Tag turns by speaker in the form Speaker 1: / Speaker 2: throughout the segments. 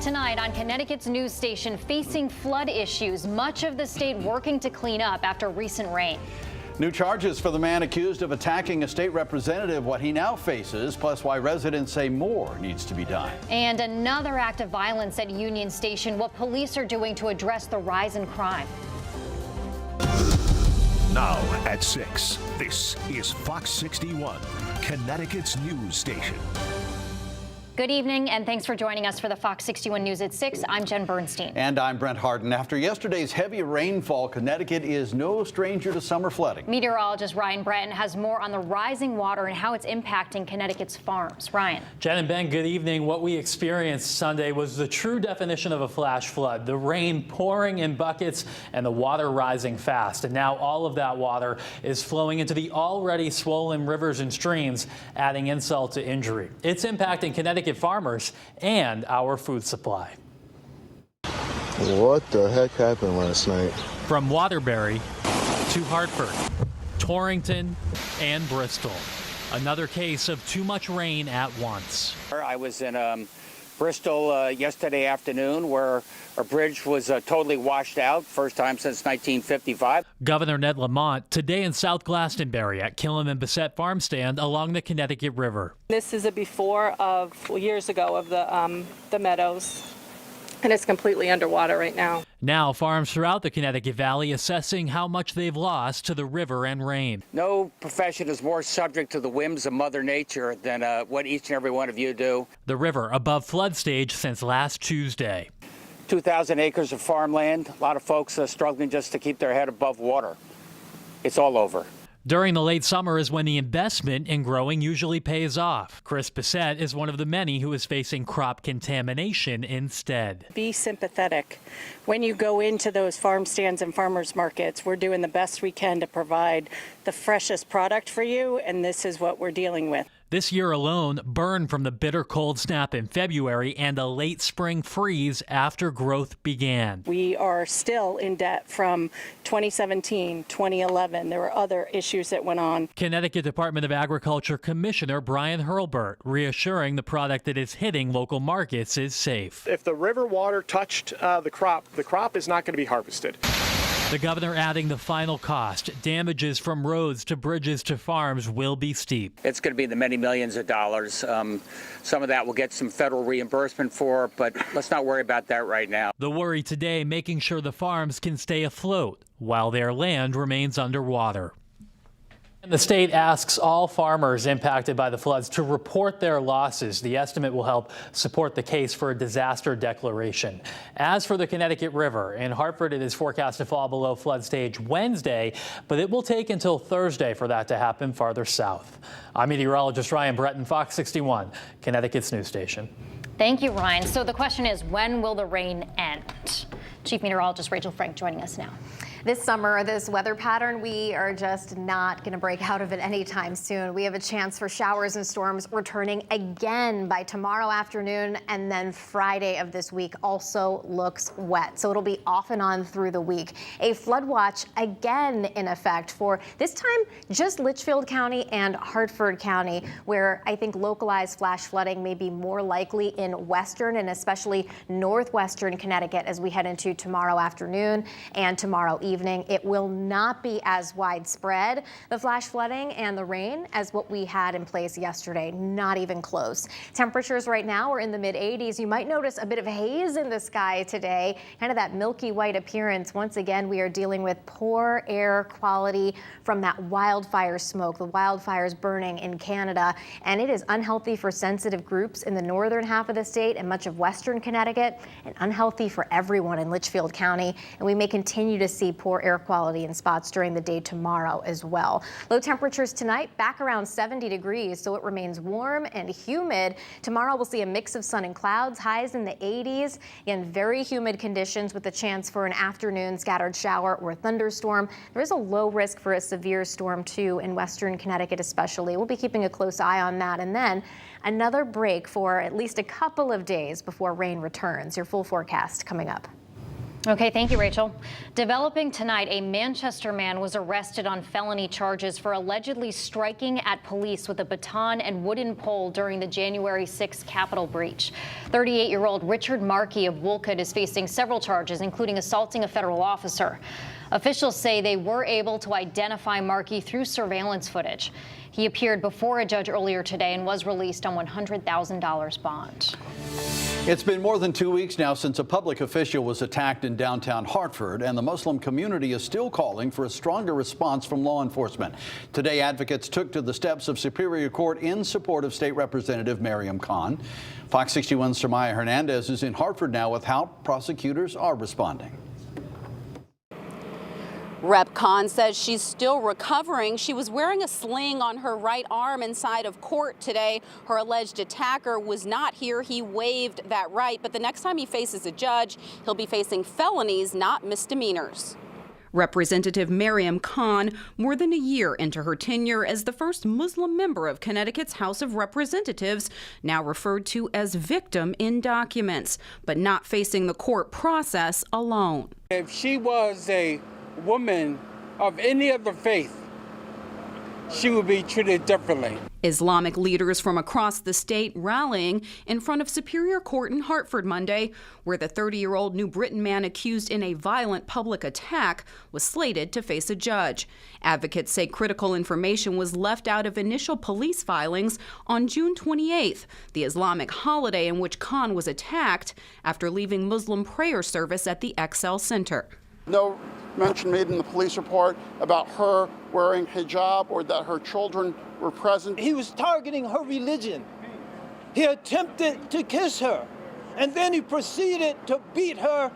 Speaker 1: Tonight on Connecticut's news station, facing flood issues, much of the state working to clean up after recent rain.
Speaker 2: New charges for the man accused of attacking a state representative, what he now faces, plus why residents say more needs to be done.
Speaker 1: And another act of violence at Union Station, what police are doing to address the rise in crime.
Speaker 3: Now at 6, this is Fox 61, Connecticut's news station.
Speaker 1: Good evening, and thanks for joining us for the Fox 61 News at 6. I'm Jen Bernstein.
Speaker 2: And I'm Brent Harden. After yesterday's heavy rainfall, Connecticut is no stranger to summer flooding.
Speaker 1: Meteorologist Ryan Breton has more on the rising water and how it's impacting Connecticut's farms. Ryan.
Speaker 4: Jen and Ben, good evening. What we experienced Sunday was the true definition of a flash flood. The rain pouring in buckets and the water rising fast. And now all of that water is flowing into the already swollen rivers and streams, adding insult to injury. It's impacting Connecticut farmers and our food supply.
Speaker 5: What the heck happened last night?
Speaker 4: From Waterbury to Hartford, Torrington, and Bristol. Another case of too much rain at once.
Speaker 6: I was in Bristol yesterday afternoon where a bridge was totally washed out, first time since 1955.
Speaker 4: Governor Ned Lamont today in South Glastonbury at Killam and Bissett Farm Stand along the Connecticut River.
Speaker 7: This is a before of years ago of the meadows, and it's completely underwater right now.
Speaker 4: Now farms throughout the Connecticut Valley assessing how much they've lost to the river and rain.
Speaker 6: No profession is more subject to the whims of Mother Nature than what each and every one of you do.
Speaker 4: The river above flood stage since last Tuesday.
Speaker 6: 2,000 acres of farmland. A lot of folks struggling just to keep their head above water. It's all over.
Speaker 4: During the late summer is when the investment in growing usually pays off. Chris Bissett is one of the many who is facing crop contamination instead.
Speaker 7: Be sympathetic. When you go into those farm stands and farmers markets, we're doing the best we can to provide the freshest product for you, and this is what we're dealing with.
Speaker 4: This year alone, burn from the bitter cold snap in February and a late spring freeze after growth began.
Speaker 7: We are still in debt from 2017, 2011. There were other issues that went on.
Speaker 4: Connecticut Department of Agriculture Commissioner Brian Hurlburt reassuring the product that is hitting local markets is safe.
Speaker 8: If the river water touched the crop is not going to be harvested.
Speaker 4: The governor adding the final cost. Damages from roads to bridges to farms will be steep.
Speaker 6: It's going to be the many millions of dollars. Some of that will get some federal reimbursement for, but let's not worry about that right now.
Speaker 4: The worry today making sure the farms can stay afloat while their land remains underwater. And the state asks all farmers impacted by the floods to report their losses. The estimate will help support the case for a disaster declaration. As for the Connecticut River, in Hartford, it is forecast to fall below flood stage Wednesday, but it will take until Thursday for that to happen farther south. I'm meteorologist Ryan Breton, Fox 61, Connecticut's news station.
Speaker 1: Thank you, Ryan. So the question is, when will the rain end? Chief Meteorologist Rachel Frank joining us now.
Speaker 9: This summer, this weather pattern, we are just not going to break out of it anytime soon. We have a chance for showers and storms returning again by tomorrow afternoon, and then Friday of this week also looks wet. So it'll be off and on through the week. A flood watch again in effect for this time just Litchfield County and Hartford County, where I think localized flash flooding may be more likely in western and especially northwestern Connecticut as we head into tomorrow afternoon and tomorrow evening. It will not be as widespread, the flash flooding and the rain, as what we had in place yesterday. Not even close. Temperatures right now are in the mid-80s. You might notice a bit of haze in the sky today, kind of that milky white appearance. Once again, we are dealing with poor air quality from that wildfire smoke, the wildfires burning in Canada, and it is unhealthy for sensitive groups in the northern half of the state and much of western Connecticut, and unhealthy for everyone in Litchfield County. And we may continue to see poor air quality in spots during the day tomorrow as well. Low temperatures tonight back around 70 degrees, so it remains warm and humid. Tomorrow we'll see a mix of sun and clouds, highs in the 80s. Again, very humid conditions with a chance for an afternoon scattered shower or thunderstorm. There is a low risk for a severe storm too in western Connecticut especially. We'll be keeping a close eye on that. And then another break for at least a couple of days before rain returns. Your full forecast coming up.
Speaker 1: Okay, thank you, Rachel. Developing tonight, a Manchester man was arrested on felony charges for allegedly striking at police with a baton and wooden pole during the January 6th Capitol breach. 38-year-old Richard Markey of Woolcote is facing several charges, including assaulting a federal officer. Officials say they were able to identify Markey through surveillance footage. He appeared before a judge earlier today and was released on $100,000 bond.
Speaker 2: It's been more than 2 weeks now since a public official was attacked in downtown Hartford, and the Muslim community is still calling for a stronger response from law enforcement. Today, advocates took to the steps of Superior Court in support of State Representative Mariam Khan. Fox 61's Samaya Hernandez is in Hartford now with how prosecutors are responding.
Speaker 10: Rep. Khan says she's still recovering. She was wearing a sling on her right arm inside of court today. Her alleged attacker was not here. He waived that right. But the next time he faces a judge, he'll be facing felonies, not misdemeanors. Representative Mariam Khan, more than a year into her tenure as the first Muslim member of Connecticut's House of Representatives, now referred to as victim in documents, but not facing the court process alone.
Speaker 11: If she was a woman of any other faith, she would be treated differently.
Speaker 10: Islamic leaders from across the state rallying in front of Superior Court in Hartford Monday, where the 30-year-old New Britain man accused in a violent public attack was slated to face a judge. Advocates say critical information was left out of initial police filings on June 28th, the Islamic holiday in which Khan was attacked after leaving Muslim prayer service at the XL Center.
Speaker 12: No mention made in the police report about her wearing hijab or that her children were present.
Speaker 13: He was targeting her religion. He attempted to kiss her, and then he proceeded to beat her,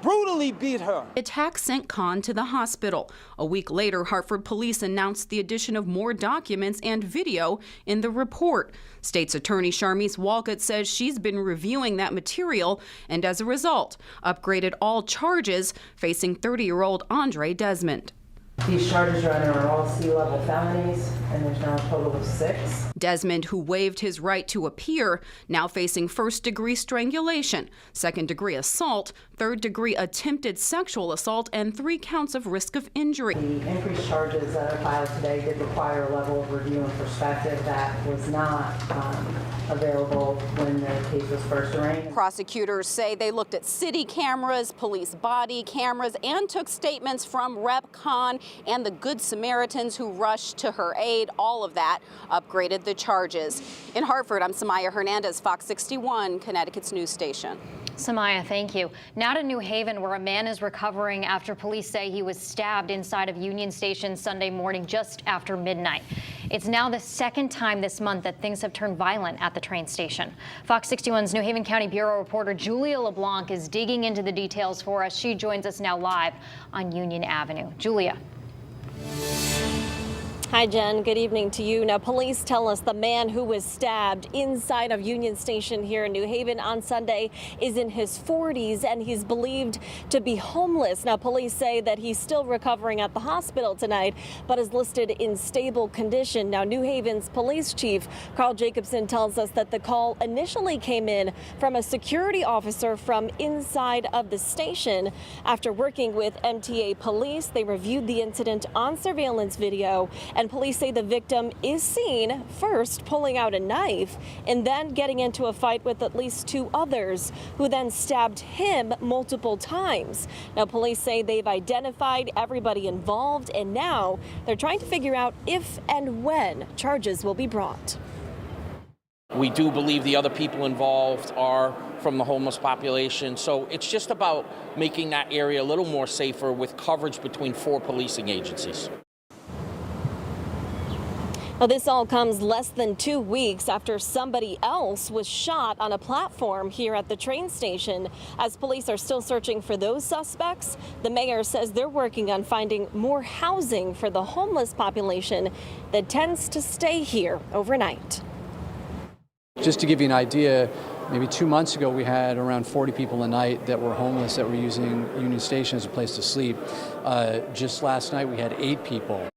Speaker 13: brutally beat her.
Speaker 10: Attack sent Khan to the hospital. A week later, Hartford police announced the addition of more documents and video in the report. State's Attorney Sharmise Walcott says she's been reviewing that material and, as a result, upgraded all charges facing 30-year-old Andre Desmond.
Speaker 14: These charges, Your Honor, are all C-level felonies, and there's now a total of 6.
Speaker 10: Desmond, who waived his right to appear, now facing first-degree strangulation, second-degree assault, third-degree attempted sexual assault, and 3 counts of risk of injury.
Speaker 14: The increased charges that are filed today did require a level of review and perspective that was not available when the case was first arraigned.
Speaker 10: Prosecutors say they looked at city cameras, police body cameras, and took statements from Rep. Khan and the Good Samaritans who rushed to her aid. All of that upgraded the charges. In Hartford, I'm Samaya Hernandez, Fox 61, Connecticut's news station.
Speaker 1: Samaya, thank you. Now to New Haven, where a man is recovering after police say he was stabbed inside of Union Station Sunday morning just after midnight. It's now the second time this month that things have turned violent at the train station. Fox 61's New Haven County Bureau reporter Julia LeBlanc is digging into the details for us. She joins us now live on Union Avenue. Julia.
Speaker 15: Hi, Jen. Good evening to you. Now, police tell us the man who was stabbed inside of Union Station here in New Haven on Sunday is in his 40s, and he's believed to be homeless. Now, police say that he's still recovering at the hospital tonight, but is listed in stable condition. Now, New Haven's police chief, Carl Jacobson, tells us that the call initially came in from a security officer from inside of the station. After working with MTA police, they reviewed the incident on surveillance video, and police say the victim is seen first pulling out a knife and then getting into a fight with at least 2 others who then stabbed him multiple times. Now, police say they've identified everybody involved, and now they're trying to figure out if and when charges will be brought.
Speaker 16: We do believe the other people involved are from the homeless population, so it's just about making that area a little more safer with coverage between 4 policing agencies.
Speaker 15: Now, this all comes less than 2 weeks after somebody else was shot on a platform here at the train station. As police are still searching for those suspects, the mayor says they're working on finding more housing for the homeless population that tends to stay here overnight.
Speaker 17: Just to give you an idea, maybe 2 months ago we had around 40 people a night that were homeless that were using Union Station as a place to sleep. Just last night we had 8 people.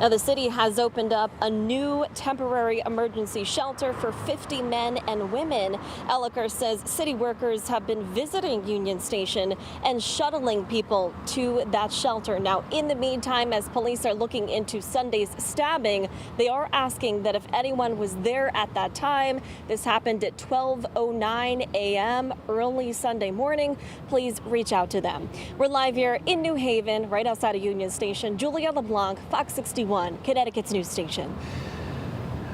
Speaker 15: Now, the city has opened up a new temporary emergency shelter for 50 men and women. Elliker says city workers have been visiting Union Station and shuttling people to that shelter. Now, in the meantime, as police are looking into Sunday's stabbing, they are asking that if anyone was there at that time, this happened at 12:09 a.m. early Sunday morning, please reach out to them. We're live here in New Haven, right outside of Union Station. Julia LeBlanc, Fox 61, Connecticut's news station.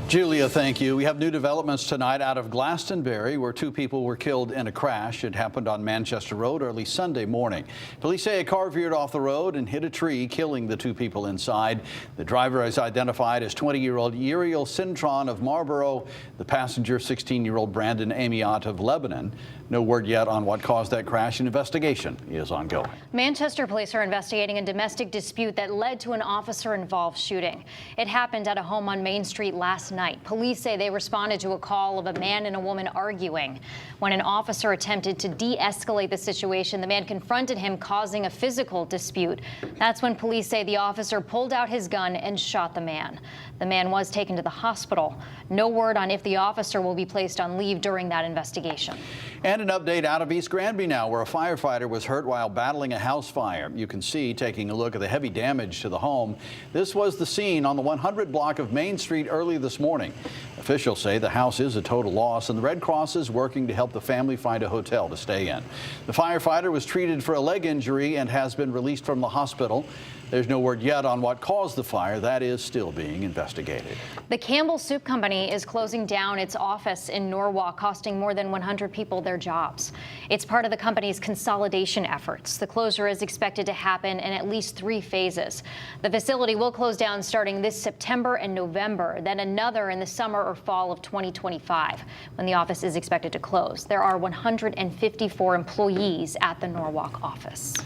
Speaker 2: Julia, thank you. We have new developments tonight out of Glastonbury, where 2 people were killed in a crash. It happened on Manchester Road early Sunday morning. Police say a car veered off the road and hit a tree, killing the 2 people inside. The driver is identified as 20-year-old Uriel Cintron of Marlborough, the passenger 16-year-old Brandon Amiot of Lebanon. No word yet on what caused that crash. An investigation is ongoing.
Speaker 1: Manchester police are investigating a domestic dispute that led to an officer-involved shooting. It happened at a home on Main Street last night. Police say they responded to a call of a man and a woman arguing. When an officer attempted to de-escalate the situation, the man confronted him, causing a physical dispute. That's when police say the officer pulled out his gun and shot the man. The man was taken to the hospital. No word on if the officer will be placed on leave during that investigation.
Speaker 2: And an update out of East Granby now, where a firefighter was hurt while battling a house fire. You can see, taking a look at the heavy damage to the home. This was the scene on the 100 block of Main Street early this morning. Officials say the house is a total loss, and the Red Cross is working to help the family find a hotel to stay in. The firefighter was treated for a leg injury and has been released from the hospital. There's no word yet on what caused the fire. That is still being investigated.
Speaker 1: The Campbell Soup Company is closing down its office in Norwalk, costing more than 100 people their jobs. It's part of the company's consolidation efforts. The closure is expected to happen in at least 3 phases. The facility will close down starting this September and November, then another in the summer or fall of 2025, when the office is expected to close. There are 154 employees at the Norwalk office.